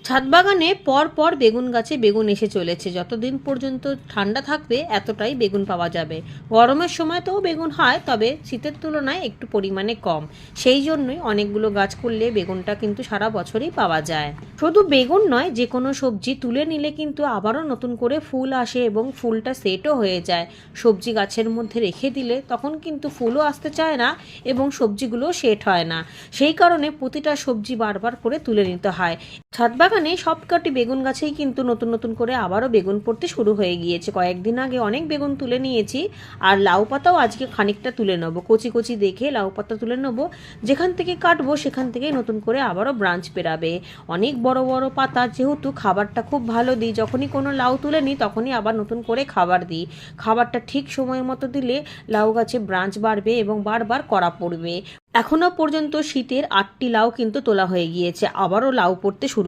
ছাদ বাগানে পর পর বেগুন গাছে বেগুন এসে চলেছে। যতদিন পর্যন্ত ঠান্ডা থাকবে এতটাই বেগুন পাওয়া যাবে। গরমের সময় তো বেগুন হয়, তবে শীতের তুলনায় একটু পরিমাণে কম। সেই জন্যই অনেকগুলো গাছ করলে বেগুনটা কিন্তু সারা বছরই পাওয়া যায়। শুধু বেগুন নয়, যে কোনো সবজি তুলে নিলে কিন্তু আবারও নতুন করে ফুল আসে এবং ফুলটা সেটও হয়ে যায়। সবজি গাছের মধ্যে রেখে দিলে তখন কিন্তু ফুলও আসতে চায় না এবং সবজিগুলো সেট হয় না। সেই কারণে প্রতিটা সবজি বারবার করে তুলে নিতে হয়। ছাদ বাগানে সবকটি বেগুন গাছেই কিন্তু নতুন নতুন করে আবারও বেগুন পড়তে শুরু হয়ে গিয়েছে। কয়েকদিন আগে অনেক বেগুন তুলে নিয়েছি, আর লাউ পাতাও আজকে খানিকটা তুলে নেব। কচি কচি দেখে লাউ পাতা তুলে নেব। যেখান থেকে কাটবো সেখান থেকেই নতুন করে আবারও ব্রাঞ্চ বেরাবে। অনেক বড় বড় পাতা, যেহেতু খাবারটা খুব ভালো দিই, যখনই কোনো লাউ তুলে নিই তখনই আবার নতুন করে খাবার দিই। খাবারটা ঠিক সময় মতো দিলে লাউ গাছে ব্রাঞ্চ বাড়বে এবং বারবার কড়া পড়বে। এখনো পর্যন্ত শীতের 8টি লাউ কিন্তু তোলা হয়ে গিয়েছে, আবারও লাউ পড়তে শুরু